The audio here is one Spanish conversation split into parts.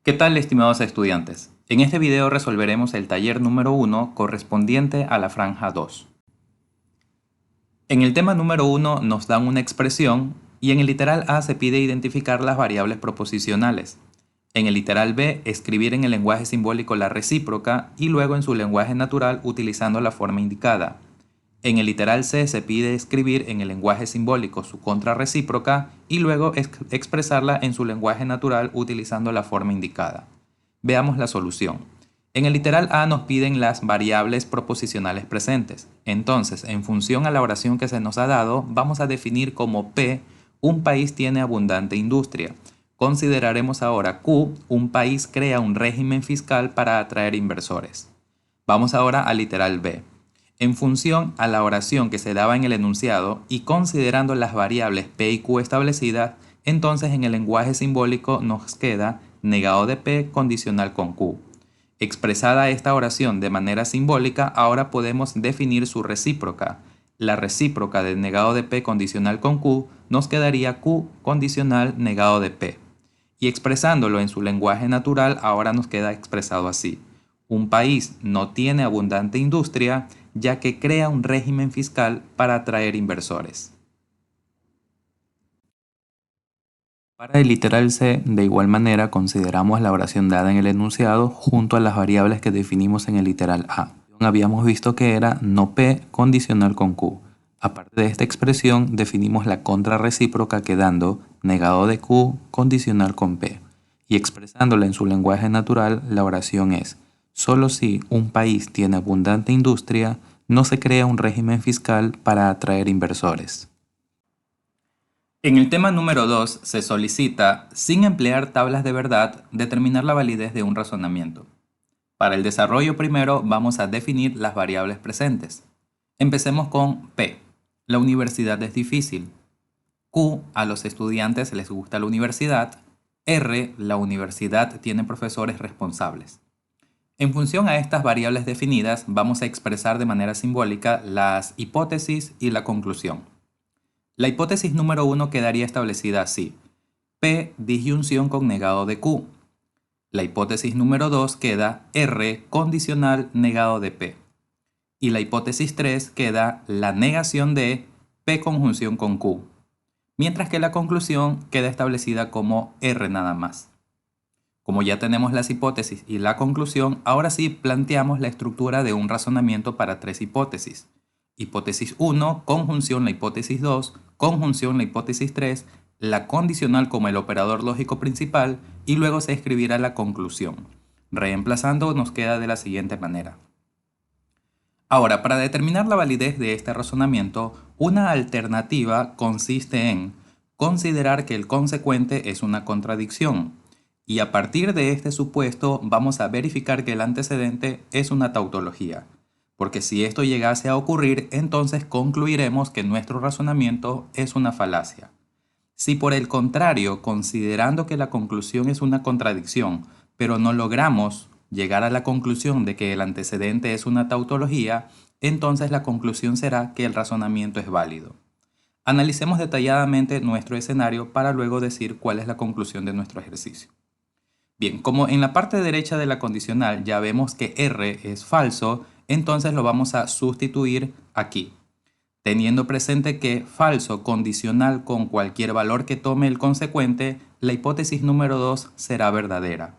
¿Qué tal, estimados estudiantes? En este video resolveremos el taller número 1 correspondiente a la franja 2. En el tema número 1 nos dan una expresión y en el literal A se pide identificar las variables proposicionales. En el literal B, escribir en el lenguaje simbólico la recíproca y luego en su lenguaje natural utilizando la forma indicada. En el literal C se pide escribir en el lenguaje simbólico su contrarrecíproca y luego expresarla en su lenguaje natural utilizando la forma indicada. Veamos la solución. En el literal A nos piden las variables proposicionales presentes. Entonces, en función a la oración que se nos ha dado, vamos a definir como P, un país tiene abundante industria. Consideraremos ahora Q, un país crea un régimen fiscal para atraer inversores. Vamos ahora al literal B. En función a la oración que se daba en el enunciado y considerando las variables P y Q establecidas, entonces en el lenguaje simbólico nos queda negado de P condicional con Q. Expresada esta oración de manera simbólica, ahora podemos definir su recíproca. La recíproca del negado de P condicional con Q nos quedaría Q condicional negado de P. Y expresándolo en su lenguaje natural, ahora nos queda expresado así. Un país no tiene abundante industria, ya que crea un régimen fiscal para atraer inversores. Para el literal C, de igual manera, consideramos la oración dada en el enunciado junto a las variables que definimos en el literal A. Habíamos visto que era no P condicional con Q. Aparte de esta expresión, definimos la contrarrecíproca quedando negado de Q condicional con P. Y expresándola en su lenguaje natural, la oración es: solo si un país tiene abundante industria, no se crea un régimen fiscal para atraer inversores. En el tema número 2 se solicita, sin emplear tablas de verdad, determinar la validez de un razonamiento. Para el desarrollo primero vamos a definir las variables presentes. Empecemos con P. La universidad es difícil. Q. A los estudiantes les gusta la universidad. R. La universidad tiene profesores responsables. En función a estas variables definidas, vamos a expresar de manera simbólica las hipótesis y la conclusión. La hipótesis número 1 quedaría establecida así: P disyunción con negado de Q. La hipótesis número 2 queda R condicional negado de P. Y la hipótesis 3 queda la negación de P conjunción con Q. Mientras que la conclusión queda establecida como R nada más. Como ya tenemos las hipótesis y la conclusión, ahora sí planteamos la estructura de un razonamiento para tres hipótesis. Hipótesis 1, conjunción la hipótesis 2, conjunción la hipótesis 3, la condicional como el operador lógico principal y luego se escribirá la conclusión. Reemplazando nos queda de la siguiente manera. Ahora, para determinar la validez de este razonamiento, una alternativa consiste en considerar que el consecuente es una contradicción y a partir de este supuesto vamos a verificar que el antecedente es una tautología. Porque si esto llegase a ocurrir, entonces concluiremos que nuestro razonamiento es una falacia. Si por el contrario, considerando que la conclusión es una contradicción, pero no logramos llegar a la conclusión de que el antecedente es una tautología, entonces la conclusión será que el razonamiento es válido. Analicemos detalladamente nuestro escenario para luego decir cuál es la conclusión de nuestro ejercicio. Bien, como en la parte derecha de la condicional ya vemos que R es falso, entonces lo vamos a sustituir aquí, teniendo presente que falso condicional con cualquier valor que tome el consecuente, la hipótesis número 2 será verdadera.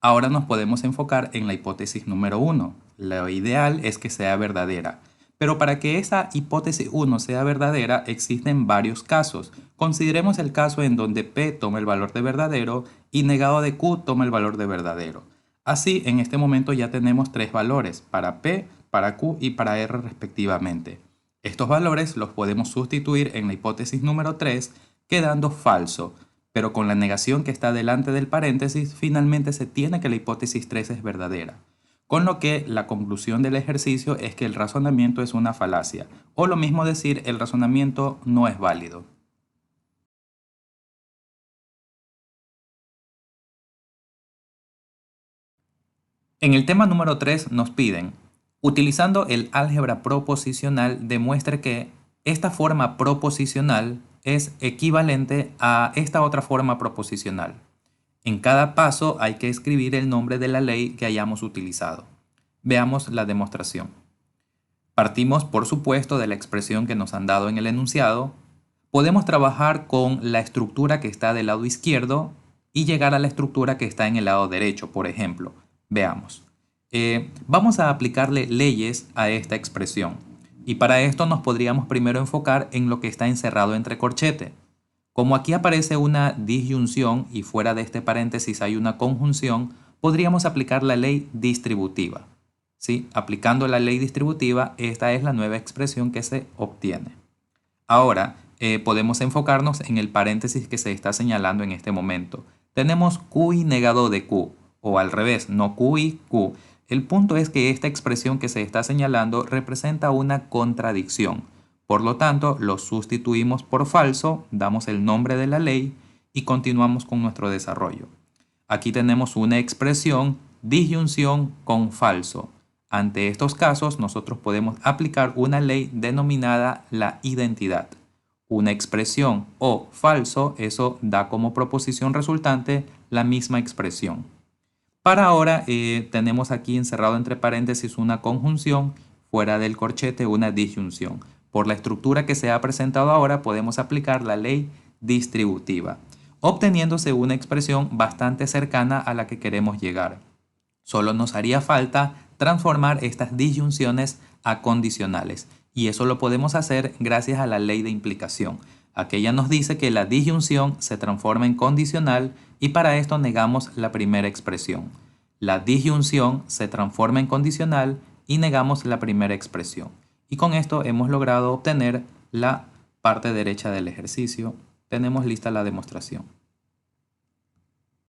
Ahora nos podemos enfocar en la hipótesis número 1. Lo ideal es que sea verdadera. Pero para que esa hipótesis 1 sea verdadera existen varios casos. Consideremos el caso en donde P toma el valor de verdadero y negado de Q toma el valor de verdadero. Así, en este momento ya tenemos tres valores, para P, para Q y para R respectivamente. Estos valores los podemos sustituir en la hipótesis número 3, quedando falso, pero con la negación que está delante del paréntesis, finalmente se tiene que la hipótesis 3 es verdadera. Con lo que la conclusión del ejercicio es que el razonamiento es una falacia, o lo mismo decir, el razonamiento no es válido. En el tema número 3 nos piden: utilizando el álgebra proposicional, demuestre que esta forma proposicional es equivalente a esta otra forma proposicional. En cada paso hay que escribir el nombre de la ley que hayamos utilizado. Veamos la demostración. Partimos, por supuesto, de la expresión que nos han dado en el enunciado. Podemos trabajar con la estructura que está del lado izquierdo y llegar a la estructura que está en el lado derecho, por ejemplo. Veamos. Vamos a aplicarle leyes a esta expresión. Y para esto nos podríamos primero enfocar en lo que está encerrado entre corchete. Como aquí aparece una disyunción y fuera de este paréntesis hay una conjunción, podríamos aplicar la ley distributiva. ¿Sí? Aplicando la ley distributiva, esta es la nueva expresión que se obtiene. Ahora, podemos enfocarnos en el paréntesis que se está señalando en este momento. Tenemos QI negado de Q, o al revés, no QI, Q. El punto es que esta expresión que se está señalando representa una contradicción. Por lo tanto, lo sustituimos por falso, damos el nombre de la ley y continuamos con nuestro desarrollo. Aquí tenemos una expresión disyunción con falso. Ante estos casos, nosotros podemos aplicar una ley denominada la identidad. Una expresión o falso, eso da como proposición resultante la misma expresión. Para ahora, tenemos aquí encerrado entre paréntesis una conjunción, fuera del corchete una disyunción. Por la estructura que se ha presentado ahora, podemos aplicar la ley distributiva, obteniéndose una expresión bastante cercana a la que queremos llegar. Solo nos haría falta transformar estas disyunciones a condicionales y eso lo podemos hacer gracias a la ley de implicación. Aquella nos dice que la disyunción se transforma en condicional y para esto negamos la primera expresión. La disyunción se transforma en condicional y negamos la primera expresión. Y con esto hemos logrado obtener la parte derecha del ejercicio. Tenemos lista la demostración.